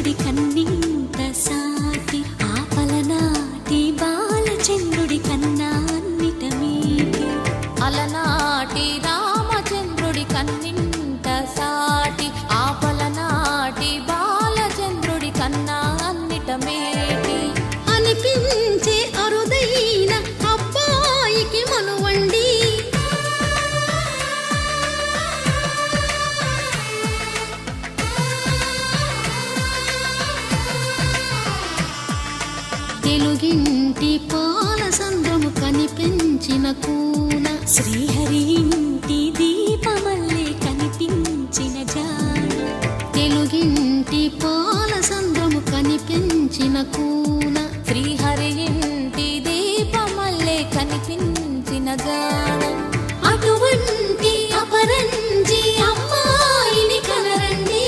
చంద్రుడి కన్నింత సాటి ఆపలనాటి బాలచంద్రుడి కన్నా అన్నిట మీటి అలనాటి రామచంద్రుడి కన్నింత సాటి ఆపలనాటి బాలచంద్రుడి కన్నా అన్నిట మేటి అనిపించే అరుదైన అబ్బాయికి మనువండి తెలుగింటి పాల సంద్రము కనిపించిన కూన శ్రీహరి ఇంటి దీపమల్లే కనిపించిన జాడ తెలుగింటి పాల సంద్రము కనిపించిన కూన శ్రీహరి ఇంటి దీపమల్లే కనిపించిన జాడ అటువంటి అపరంజి అమ్మాయిని కనరండి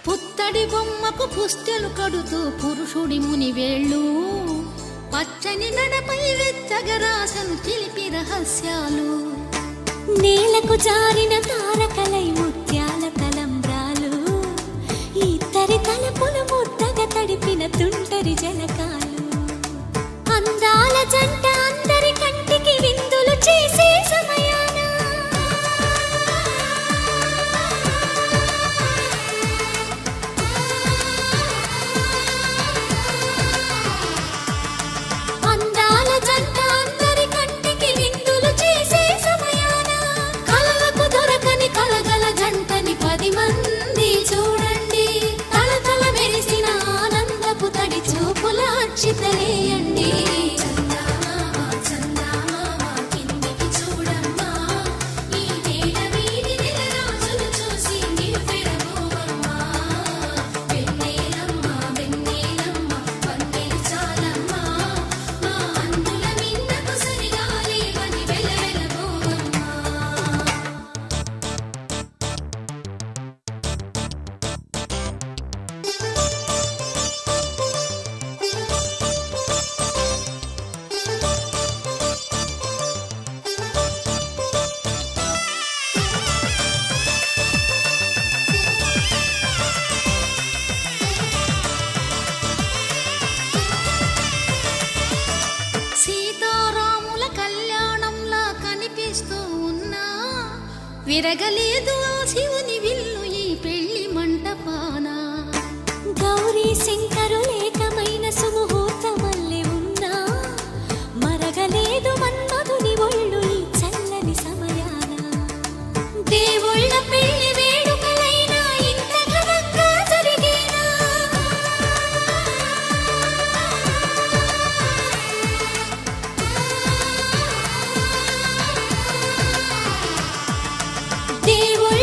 పుత్తడి బొమ్మకు పుస్తెలు కడుతూ పురుషుడి ముని వేళ్ళు పచ్చని నడపై వెచ్చగరాసను చిలిపి రహస్యాలు నేలకు జారిన తారకలై ముత్యాల తలంబ్రాలు ఇద్దరి తలపులు ముద్దగా తడిపిన తుంటరి జలకాలు అందాల జంట అందరి కంటికి విందులు చేసే సమయాన అందాల జంట అందరి కంటికి విందులు చేసే సమయాన కలలకు దొరకని కలగల జంటని 10 మంది చూడండి తలతల మెరిసిన ఆనందపు తడి చూపుల అక్షితలేయండి సీతారాముల కళ్యాణంలా కనిపిస్తూ ఉన్నా విరగలేదు ఆ శివుని విల్లు ఈ పెళ్లి మంటపాన గౌరీ శంకరులేకమైన సుముహూర్తమల్లె ఉన్నా మరగలేదు మన్మధుని ఒళ్ళు ఈ చల్లని సమయాన దేవుళ్ళ పెళ్లి వేడుకలైనా ఇంత ఘనంగా జరిగేనా దేవుళ్ళ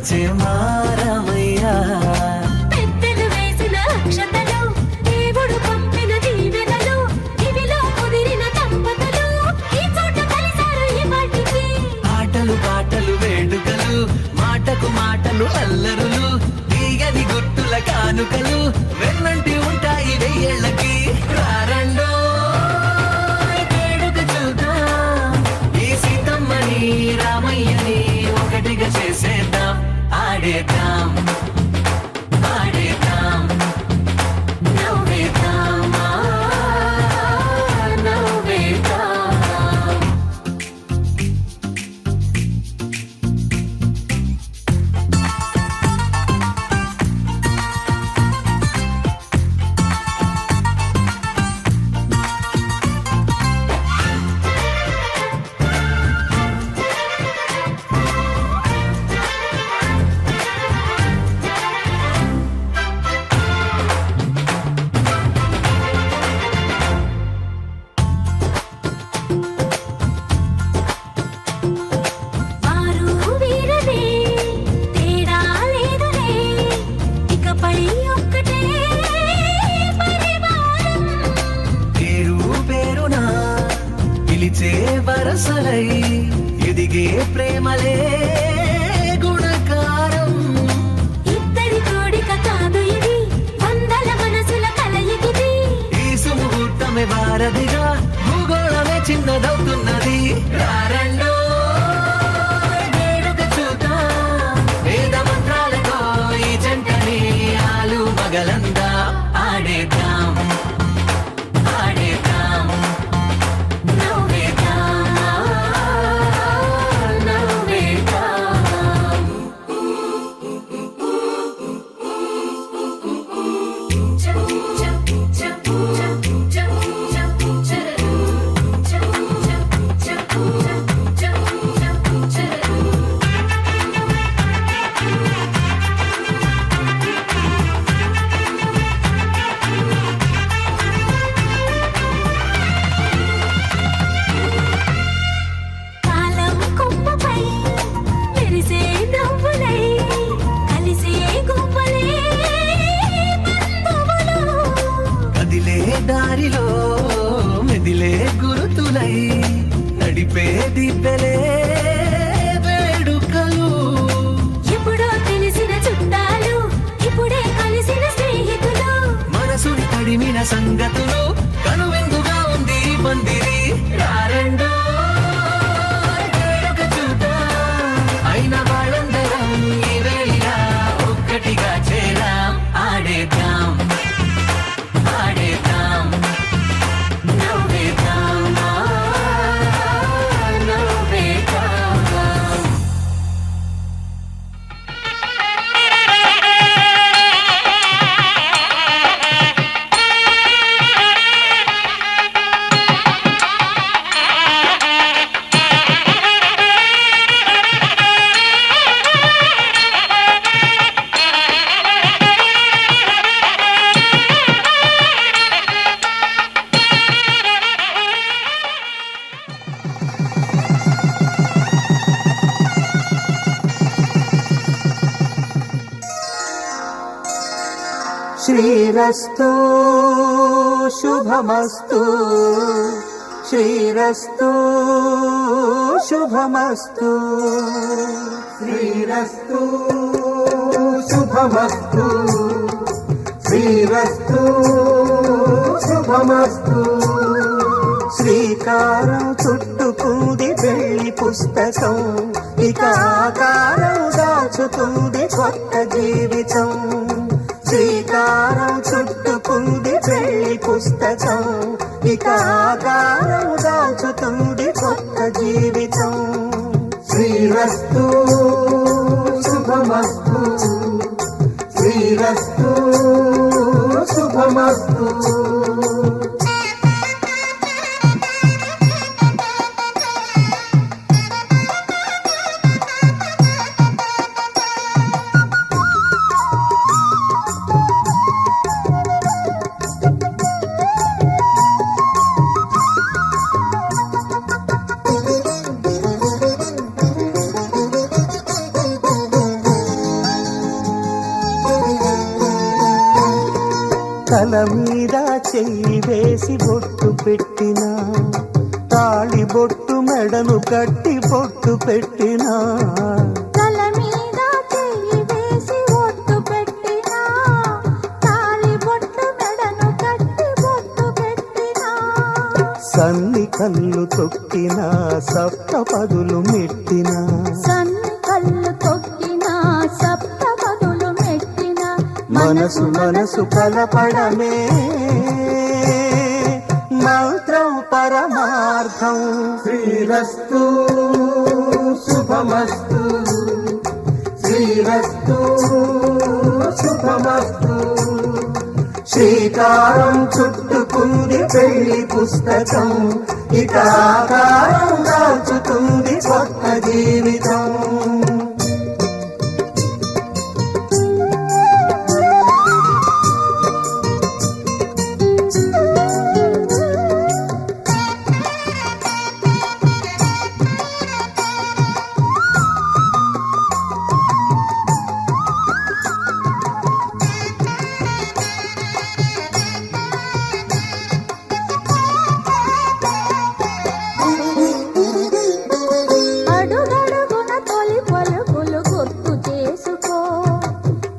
వచ్చే మారమయ్యా. పెద్దలు వేసిన అక్షతలు, దేవుడు పంపిన దీవెనలు, ఇవిలో కుదిరిన దంపతులు ఈ చోట కలిసారు ఈ వాటికి. ఆటలు పాటలు వేడుకలు, మాటకు మాటలు అల్లరులు, తీయని గుర్తుల కానుకలు వెన్నంటి ఉంటాయి వెయ్యేళ్ళకి. రారండో వేడుక చూద్దాం, ఈ సీతమ్మని రామయ్యని ఒకటిగా చేసేద్దాం. ఆడేద్దాం ఆడేద్దాం నవ్వేద్దాం నవ్వేద్దాం. వారు వీరనే తేడా లేదులే, ఇకపై ఒక్కటే పరివారం. పేరు పేరునా పిలిచే వరసలై ఎదిగే ప్రేమలే గుణకారం. ఇద్దరి కోడిక కాదు ఇది, వందల మనసుల కలయికిది. ఈ సుముహూర్తమే వారధిగా, భూగోళమే చిన్నదవుతున్నది. రారండో వేడుక చూద్దాం, వేద మంత్రాలతో ఈ జంటని ఆలు మగలందా. ఆడేద్దాం ఆడేద్దాం నవ్వేద్దాం నవ్వేద్దాం. కాలం కొమ్మపై మెరిసే నవ్వులై, కలిసే గువ్వలే బంధువులు. కదిలే దారిలో మెదిలే గురుతులై, నడిపే దిబ్బెలే వేడుకలు. ఎప్పుడో తెలిసిన చుట్టాలు, ఇప్పుడే కలిసిన స్నేహితులు. మనసుని తడిమిన సంగతులు, కనువిందుగా ఉంది ఈ పందిరి. రారండో వేడుక చూద్దాం, అయిన వాళ్ళందరం ఈ వేళ ఒక్కటిగా చేరాం. ఆడేద్దాం ఆడేద్దాం నవ్వేద్దాం నవ్వేద్దాం. శ్రీరస్తు శుభమస్తు, శ్రీరస్తు శుభమస్తు, శ్రీరస్తు శుభమస్తు, శ్రీరస్తు శుభమస్తు. శ్రీకారం చుట్టుకుంది పెళ్లి పుస్తకం, ఇక ఆకారం దాచుతుంది కొత్త జీవితం. శ్రీకారం చుట్టుకుంది పెళ్లి పుస్తకం, ఇక ఆకారం దాచుతుంది కొత్త జీవితం. శ్రీరస్తు శుభమస్తు, శ్రీరస్తు శుభమస్తు. తల మీద చెయ్యి వేసి బొట్టు పెట్టినా, తాళి బొట్టు మెడను కట్టి బొట్టు పెట్టినా, తల మీద చెయ్యి వేసి బొట్టు పెట్టినా, తాళి బొట్టు మెడను కట్టి బొట్టు పెట్టినా, సన్ని కళ్ళు తొక్కినా సప్త పదులు మెట్టినా, సన్ని కళ్ళు తొక్కినా సప్త పదులు మెట్టినా, మనసు మనసు కలపడమే మంత్రం పరమార్థం. శ్రీరస్తు శుభమస్తు, శ్రీరస్తు శుభమస్తు. శ్రీకారం చుట్టుకుంది పెళ్లి పుస్తకం, ఇక ఆకారం దాచుతుంది కొత్త జీవితం. అడుగడుగున తొలి పలుకులు గుర్తు చేసుకో,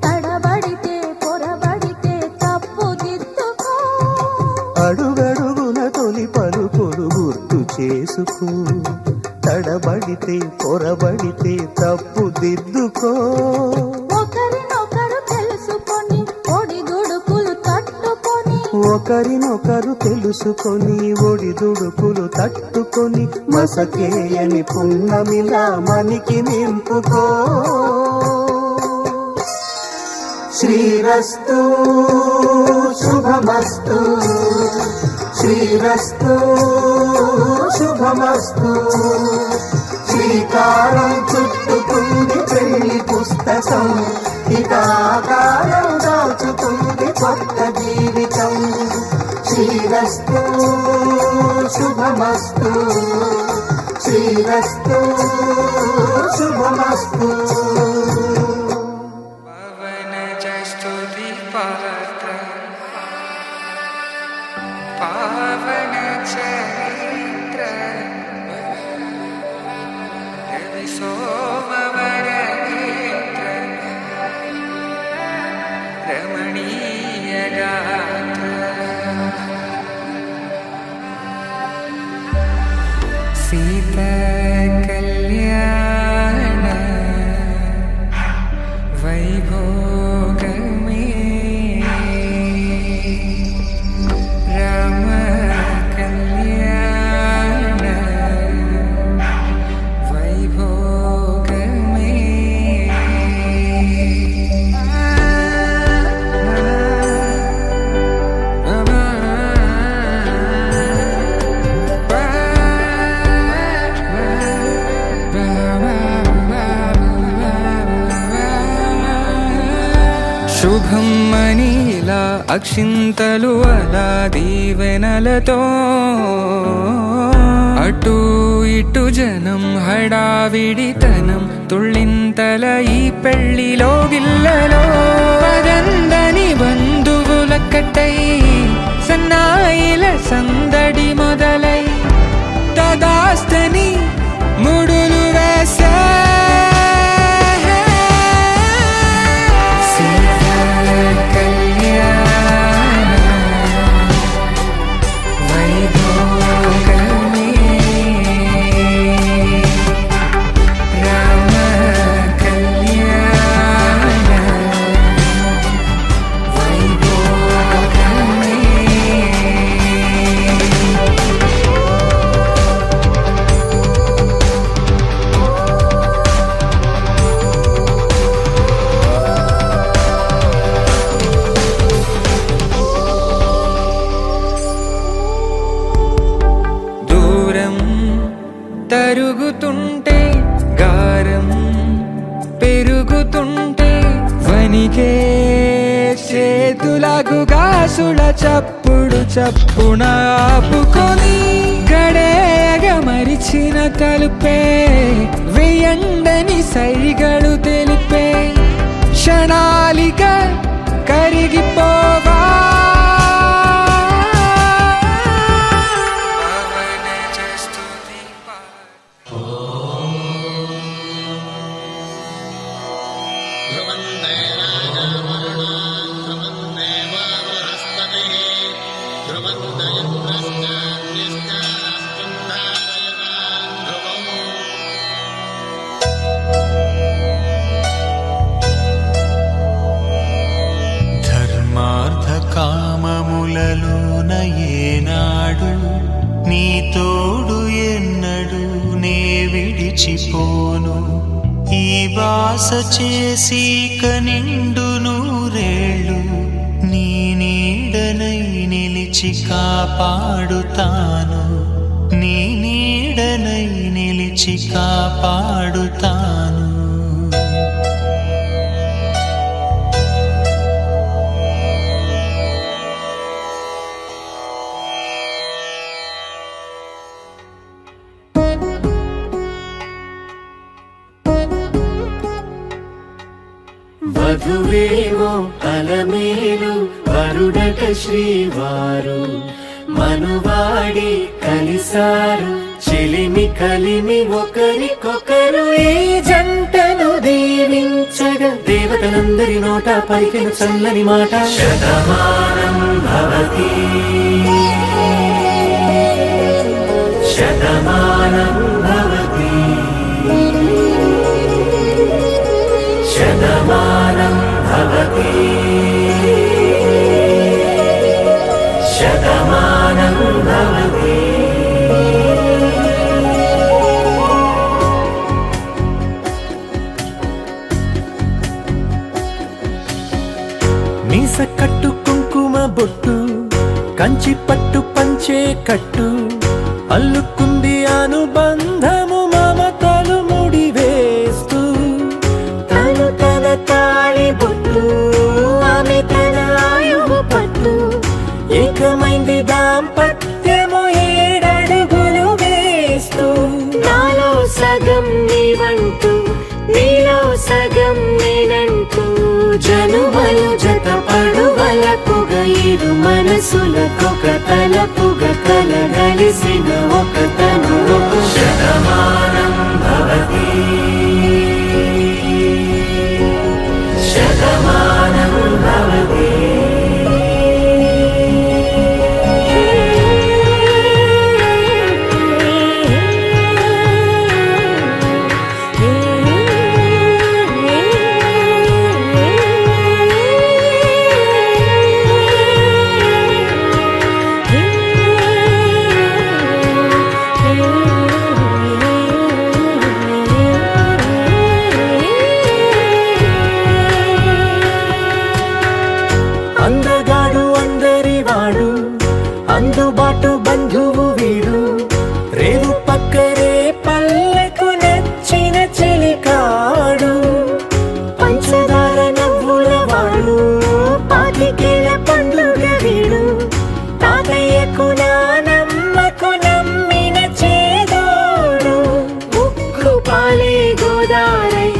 తడబడితే పొరబడితే తప్పు దిద్దుకో. అడుగడుగున తొలి పలుకులు గుర్తు చేసుకో, తడబడితే పొరబడితే తప్పు దిద్దుకో. ఒకరినొకరు తెలుసుకొని ఒడిదుడుకులు తట్టుకొని, ఒకరినొకరు తెలుసుకొని ఒడిదుడుకులు తట్టుకొని, మసకేయని పున్నమిలా మనికి నింపుకో. శ్రీరస్తు శుభమస్తు, శ్రీరస్తు శుభమస్తు. శ్రీకారం చుట్టుకుంది పెళ్లి పుస్తకం, ఇక ఆకారం దాచుతుంది కొత్త జీవితం. శ్రీరస్తు శుభమస్తు, శ్రీరస్తు శుభమస్తు. स्तुति पात्र पावन चरित्र रवि सोमवर नेत्र रमणीय गात्र सीता कल्याण वैभोग में राम कल्याण वैभोग శుభం మనీలా అక్షింతలు అలా దీవెనలతో అటు ఇటు జనం హడావిడితనం తుళ్ళింతల ఈ పెళ్లిలో గిల్లలో పదందని బంధువులక్కటై సన్నాయిల సందడి మొదలై తదాస్తని ముడులు వేసా తరుగుతుంటే గారం పెరుగుతుంటే వనికే చేతులకు గాసుల చప్పుడు చప్పున ఆపుకొని గడేగ మరిచిన తలుపే వెయ్యండని సైగలు తెలిపే క్షణాలిక కరిగిపోవా చేసి కనిండు నూరేళ్ళు నీ నీడనై నిలిచి కాపాడుతాను, నీ నీడనై నిలిచి కాపాడుతాను. వధువేమో అలమేలు వరుడట శ్రీవారు, మనువాడి కలిసారు చెలిమి కలిమి ఒకరికొకరు. ఈ జంటను దీవించగా దేవతలందరి నోట పలికిన చల్లని మాట శతమానం భవతి శతమానం భవతి శతమానం భవతి శతమానం భవతి. మీస కట్టు కుంకుమ బొట్టు కంచి పట్టు పంచే కట్టు అల్లుకుంది అనుబంధము మమతలు ముడివేస్తూ. తను తన తాళి బొట్టు ఆమె తన ఆయువు పట్టు ఏకమైంది దాంపత్యము ఏడడుగులు వేస్తూ. నాలో సగం నీవంటూ నీలో సగం నేనంటూ జనుమలు జత పడువలపుగ ఇరు మనసులకొక తలపుగ కలగలిసిన ఒక తను. శతమానం భవతి శతమానం భవతి. అందగాడు అందరి వాడు అందుబాటు బంధువు వీడు, రేవు పక్కరే పల్లెకు నచ్చిన చెలికాడు. పంచదార నవ్వుల వాడు పాతికేల పండుగ వీడు, తాతయ్యకు నానమ్మకు నమ్మిన చేదోడు. ఉక్కు పాలే గోదారై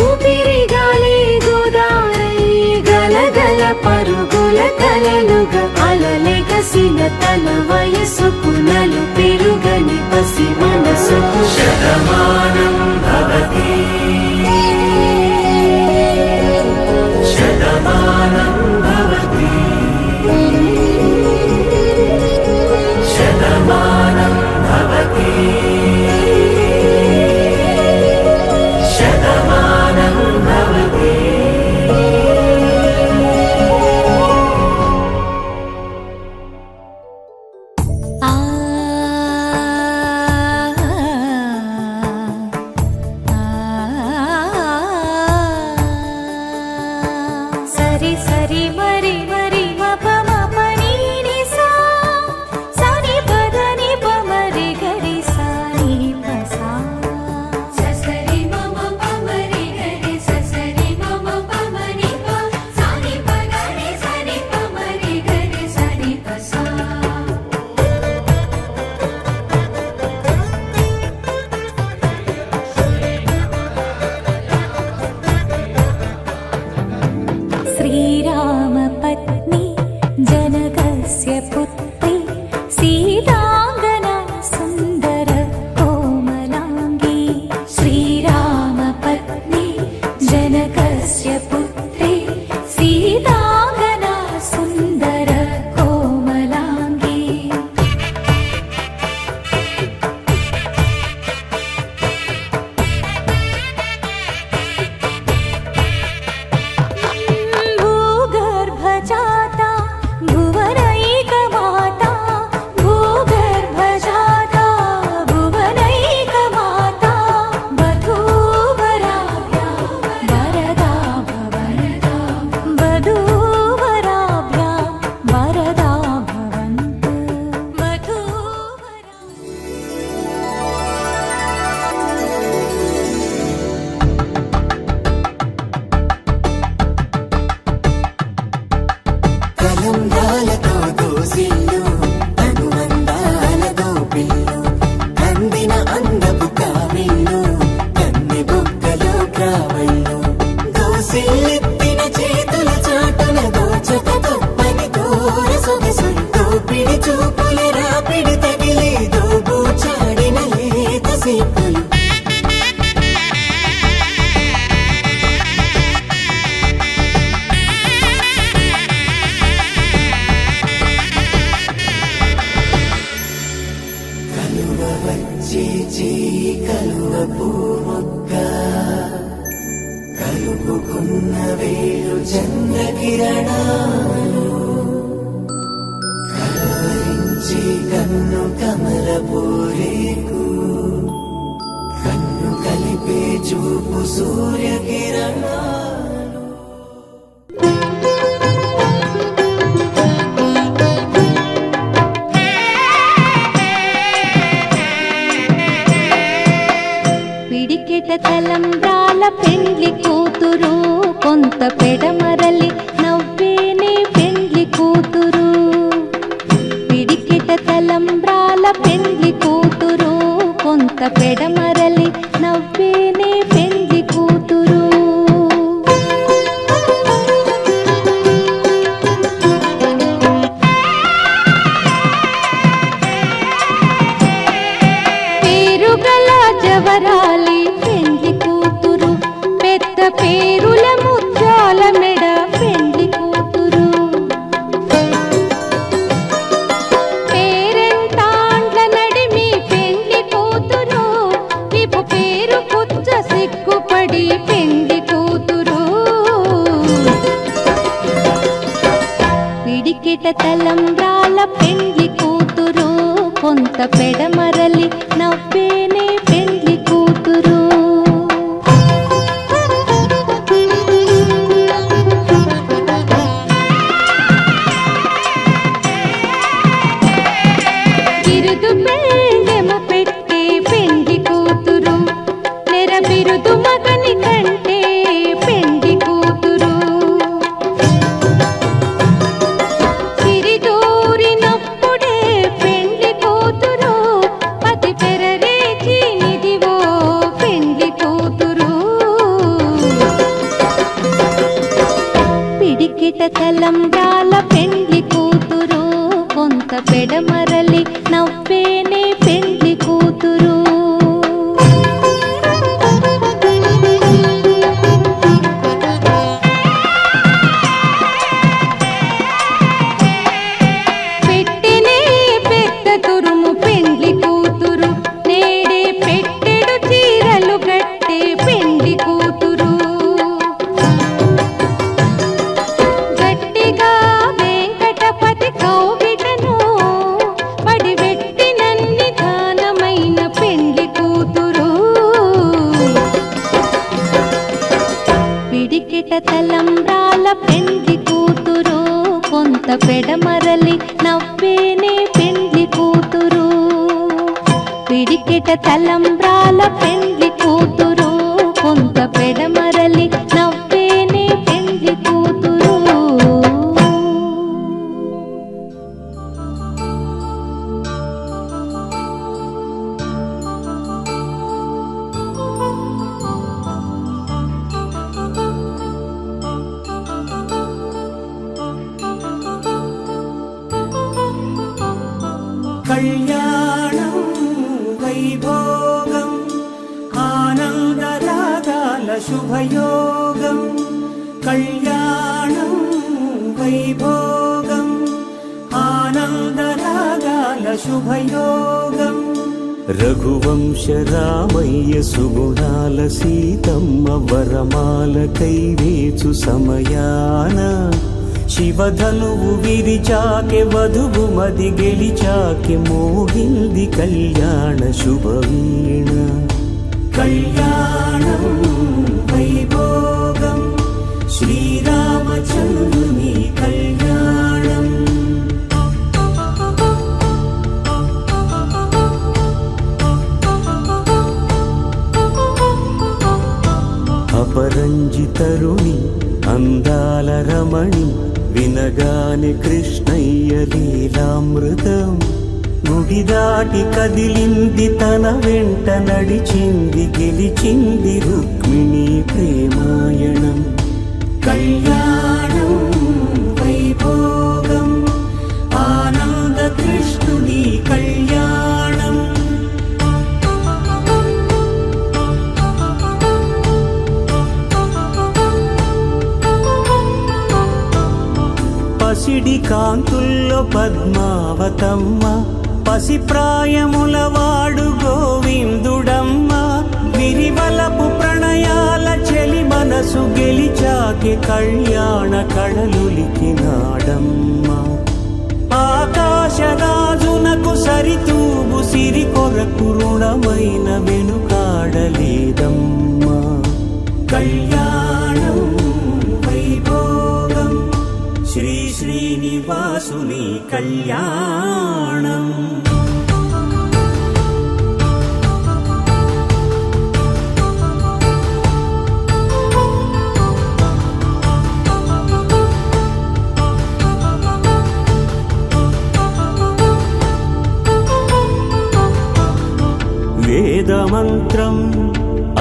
ఊపిరిగాలే గోదారై గలగల పరుగుల కలలుగా అలలెగసిన తన వయసుకు నలు పెరుగని పసి మనసుకు. శతమానం భవతి శతమానం భవతి శతమానం భవతి శతమానం భవతి. ఆ వేలెత్తిన చేతుల చాటున దోచక తప్పని దూర సొగసులు దోపిడి చూపుల రాపిడి తగిలి దోబూచాడిన లేత సేపులు కలువ వచ్చే చేయి కలువ పూమొక్క కలుపుకున్న వేలు చంద్రకిరణాలు కలవరించి కన్ను కమల పూరేకు కన్ను కలిపే చూపు సూర్యకిరణాలు పిడికెట తలంబ్రాల పెండ్లి కూతురు కొంత పెడమరలి నవ్వేనే పెండ్లి కూతురు పిడికెట తలంబ్రాల పెండ్లి కూతురు కొంత పెడమరలి నవ్వేనే పెండ్లి కూతురు పేరుగల జవరాలి పెండ్లి కూతురు పెద్ద పేరుల ముత్యాల మెడ పెండ్లి కూతురు పేరెంటాండ్ల నడిమి పెండ్లి కూతురు విపు పేరు పుచ్చ సిగ్గుపడి పెండ్లి కూతురు పిడికిట తలంబ్రాల పెండ్లి కూతురు కొంత పెడమరలి నవ్వేనే పెండ్లి కూతురు బిరుదు పెండెము పెట్టే పెండ్లి కూతురు నెర బిరుదు మగని కంటే పెండ్లి కూతురు సిరిదూరినప్పుడే పెండ్లి కూతురు పతి పెరరేచి నిదివో పెండ్లి కూతురు పిడికిట తలంబ్రాల పెండ్లి కూతురు కొంత పెడమరలి నవ్వేనే పెండ్లి కూతురు పెట్టెనే పెద్ద తురుము పెండ్లి కూతురు నేడే పెట్టెడు చీరలు గట్టే పెండ్లి కూతురు గట్టిగా వెంకటపతి కౌగిటను పడివెట్టినన్ని దానమైన పెండ్లి కూతురు పిడికిట తలంబ్రాల పెండ్లి కూతురు కొంత పెడమరలి నవ్వేనే పెండ్లి కూతురు పిడికిట తలంబ్రాల పెండ్లి కూతురు కొంత పెడమరలి నవ్వేనే పెండ్లి కూతురు కళ్యాణం వైభోగం ఆనందరాగాల శుభయోగం కళ్యాణం వైభోగం ఆనందరాగాల శుభయోగం రఘువంశ రామయ్య సుగుణాల సీతమ్మ వరమాల కైవేచు సమయాన శివధనువు విరిచాకె వధువు మది గెలిచాకె మోగింది కళ్యాణ శుభవీణ కళ్యాణం వైభోగం శ్రీరామచంద్రుని కళ్యాణం అపరంజి తరుణి అందాల రమణి వినగానే కృష్ణయ్య లీలామృతం గుడి దాటి కదిలింది తన వెంట నడిచింది గెలిచింది రుక్మిణి ప్రేమాయణం కళ్యాణం వైభోగం ఆనంద కృష్ణుని కళ్యాణం. పసిడి కాంతుల్లో పద్మావతమ్మ పసి ప్రాయముల వాడు గోవిందుడమ్మ విరివలపు ప్రణయాల చెలి మనసు గెలిచాకే కళ్యాణ కళలులికినాడమ్మ. ఆకాశరాజునకు సరితూగు సిరి కొరకు రుణమైన వెనుకాడలేదమ్మా. కళ్యాణం వైభోగం శ్రీ శ్రీనివాసుని కళ్యాణం. వేదమంత్రం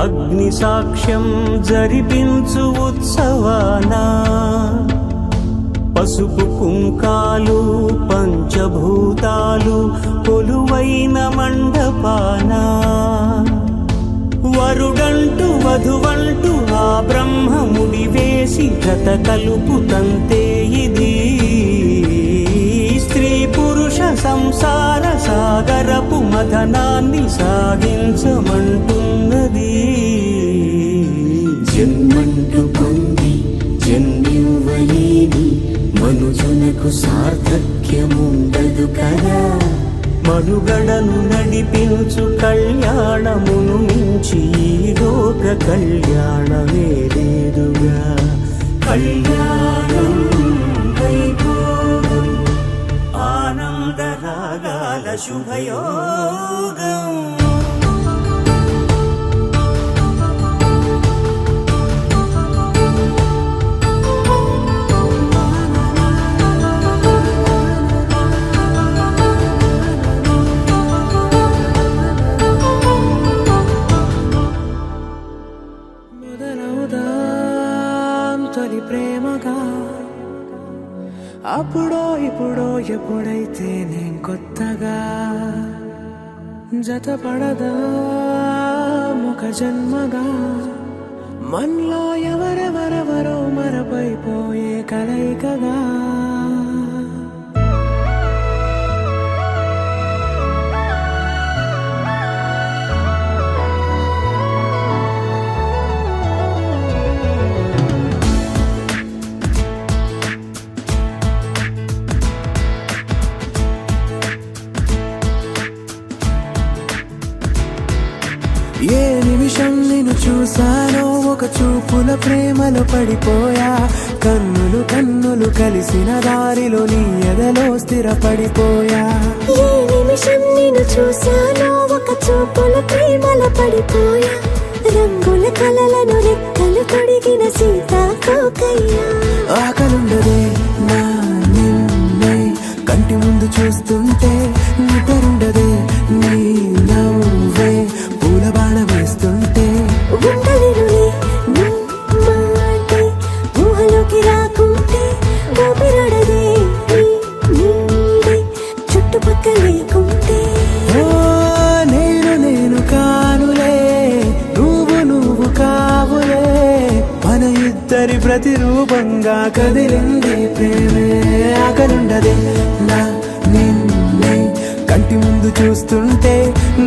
అగ్ని సాక్ష్యం జరిపించు ఉత్సవానా పసుపు కుంకాలు పంచభూతాలు కొలువైన మండపానా వరుడంటూ వధువంటూ ఆ బ్రహ్మముడి వేసి జత కలుపు తంతే ఇది. స్త్రీ పురుష సంసార సాగరపు మథనాన్ని సాగించమంటున్నది. జన్మంటూ పొంది జన్మివ్వలేని మనుజునకు సార్థక్యముండదు కదా. మనుగడను నడిపించు కళ్యాణమును మించి ఈ లోక కళ్యాణమే లేదుగా. కళ్యాణం వైభోగం ఆనంద రాగాల శుభయోగం. తొలి ప్రేమగా అప్పుడో ఇప్పుడో ఎప్పుడైతే నేను కొత్తగా జతపడదా ముఖ జన్మగా మనలో ఎవరెవరెవరో మరపైపోయే కలయికగా. ఏ నిమిషం నిన్ను చూసానో ఒక చూపుల ప్రేమలో పడిపోయా. కన్నులు కన్నులు కలిసిన దారిలో నీ ఎదలో స్థిరపడిపోయా. ఏ నిమిషం నిన్ను చూసానో ఒక చూపుల ప్రేమలో పడిపోయా. రంగుల కలలను రెక్కలు తొడిగిన సీతాకోకయ్యా. ఆకలుండదే నా నిన్నే కంటి ముందు చూస్తుంటే నిద్రుండదే నీ నవ్వే పూల బాణ వేస్తుంటే. ఉండలేనులే నీ మాటే ఊహలోకి రాకుంటే ఊపిరాడదే నీ నీడే చుట్టుపక్కల లేకుంటే. ఓ నేను కానులే నువ్వు కావులే మన ఇద్దరి ప్రతిరూపంగా కదిలింది ప్రేమే. ఆకలుండదే నా నిన్నే కంటి ముందు చూస్తుంటే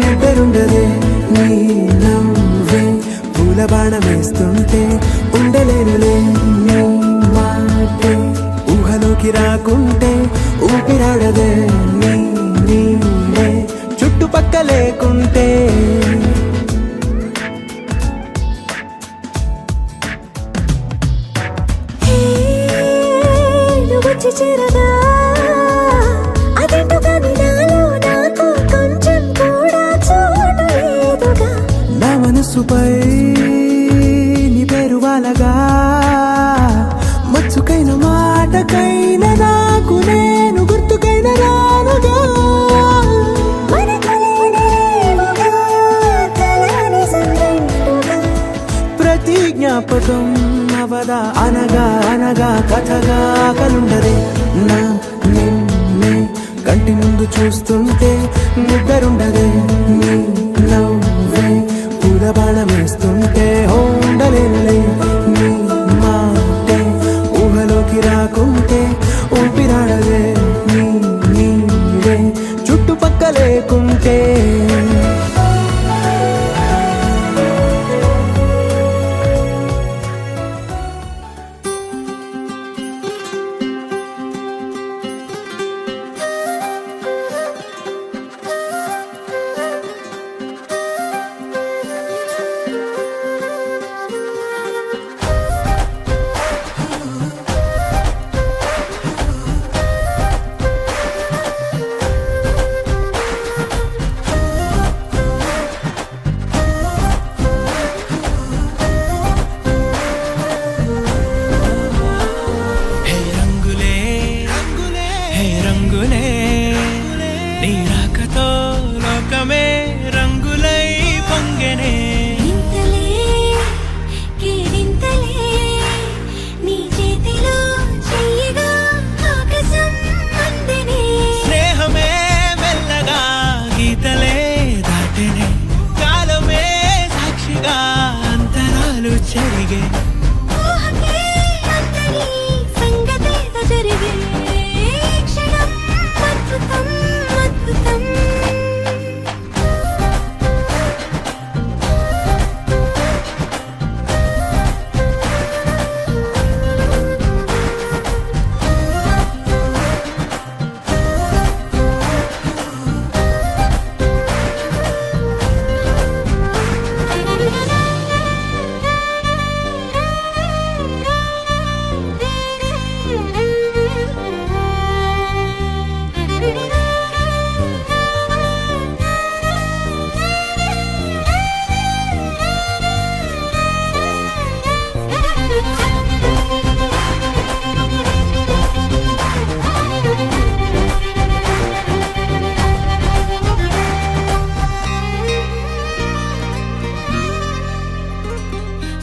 నిద్రుండదే నీ నవ్వే పూల బాణ వేస్తుంటే. ఉండలేనులే నీ మాటే ఊహలోకి రాకుంటే ఊపిరాడదే నీ నీడే చుట్టుపక్క లేకుంటే. వచ్చి చేరగా అదేంటో కానీ నాలో నాకు కొంచెం కూడా చోటు లేదుగా. నా మనసుపై నీ పేరు వాలగా మచ్చుకైన మాటకైన నాకు నేను గుర్తుకైన రానుగా. ప్రతి జ్ఞాపకం అవదా అనగా అనగా అనగా కథగా కనుండదే నా నిన్నే కంటి ముందు చూస్తుంటే నిద్రుండదే నీ నవ్వే పూల బాణం వేస్తుంటే ఉండలేనులే నీ మాటే ఊహలోకి రాకుంటే ఊపిరాడదే నీ నీడే చుట్టుపక్క లేకుంటే హే రంగులే హే రంగులే నీ రాకతో లోకమే రంగులై పొంగెనే ఇంతలే కేరింతలే నీ చేతిలో చెయ్యగా ఆకాశం అందనే స్నేహమే మెల్లగా గీతలే దాటెనే కాలమే సాక్షిగా అంతరాలు చెరిగే ఊహకే అంతని సంగతేదో జరిగే క్షణం అద్భుతం అద్భుతం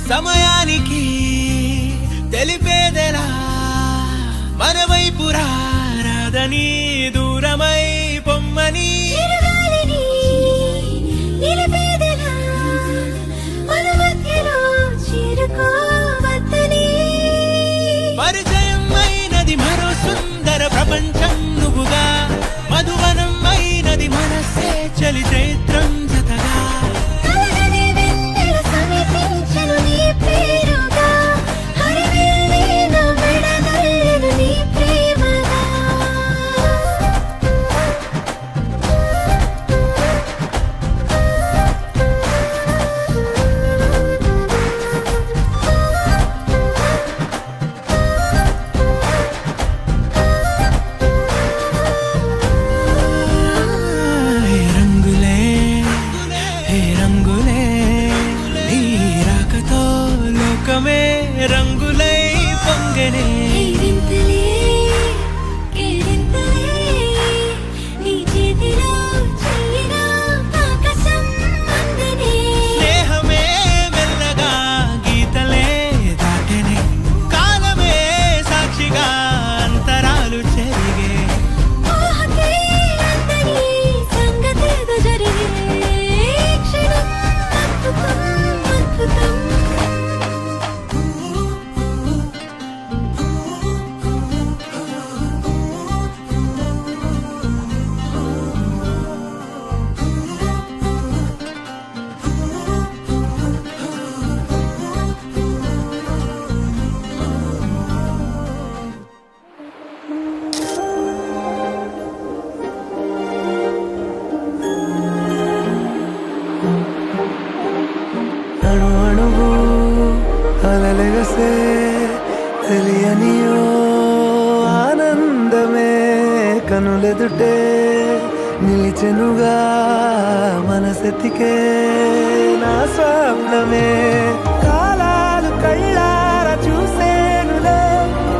సమయానికి తెలిపేదెలా మన వైపు రాదని దూరమై పొమ్మని చిరుగాలిని నిలిపేదెలా మన మధ్యలో చేరుకోవద్దని పరిచయం అయినది మరో సుందర ప్రపంచం నువ్వుగా మధువనం అయినది మనసే చలి చైత్రం జతగా కలగని వెన్నెల సమీపించను నీ పేరుగా హరివెల్లి నా మెడదల్లెను నీ ప్రేమగా హే రంగులే హే రంగులే నీ రాకతో లోకమే రంగులై పొంగెనే కేరింతలే కేరింతలే నీ చేతిలో చెయ్యగా ఆకాశం అందనే స్నేహమే మెల్లగా గీతలే దాటెనే కాలమే సాక్షిగా అంతరాలు చెరిగే ఊహకే అంతని సంగతేదో జరిగే క్షణం అద్భుతం అద్భుతం అణు అణువు అలలెగసే తెలియనియో ఆనందమే కనులెదుటే నిలిచెనుగా మనసెతికే నా స్వప్నమే కాలాలు కళ్ళార చూసేనులే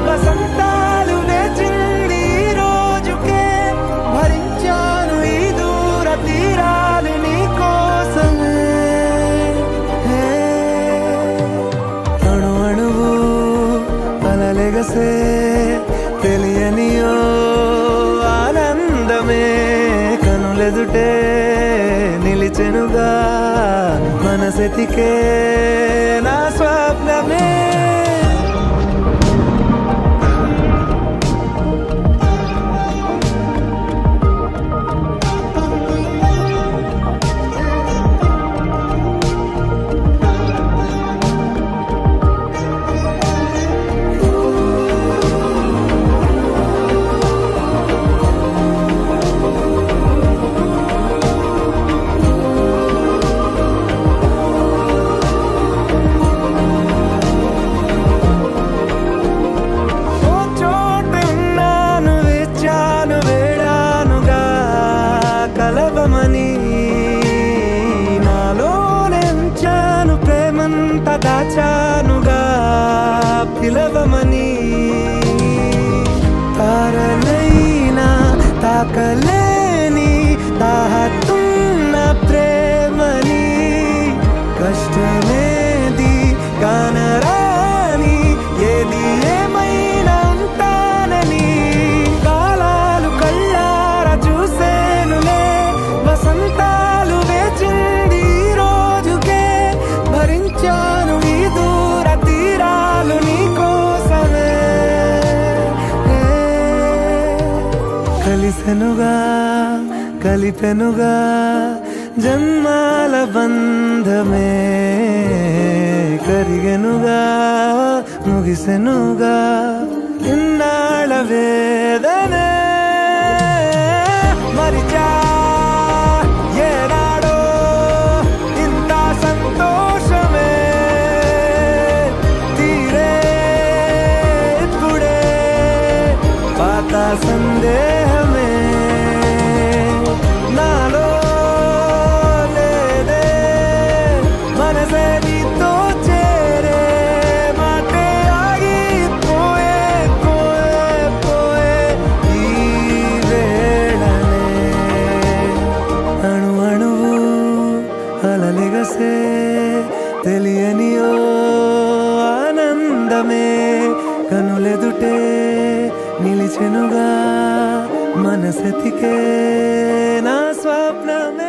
వసంతాలు నేచింది ఈ రోజుకే భరించాను ఈ దూర తీరాలు నీ కోసమే అణు అణువు అలలెగసే తెలియనియో ఆనందమే కనులెదుటే నిలిచెనుగా మనసెతికే నా స్వప్నమే కలవమని నాలోనెంచాను ప్రేమంత దాచానుగా పిలవమని తారలైనా తాకలేని తాహతున్న ప్రేమని కష్టమేది కానరాని ఏది ఏమైనా ఉంటానని కాలాలు కళ్ళార చూసేనులే వసంతాలు వేచింది ఈ రోజుకే భరించాను ఈ దూర తీరాలు నీ కోసమే కలిసెనుగా కలిపెనుగా జన్మాల బంధమే కరిగెనుగా ముగిసెనుగా ఇన్నాళ్ళ వేదనే మరిచా ఏనాడో ఇంత సంతోషమే తీరే ఇప్పుడే పాత సందేహమే నాలో లేదే మనసే నీతో చేరే మాటే ఆగిపోయే పోయే పోయే ఈ వేళనే అణు అణువు అలలెగసే తెలియనియో ఆనందమే కనులెదుటే నిలిచెనుగా మనసెతికే నా స్వప్నమే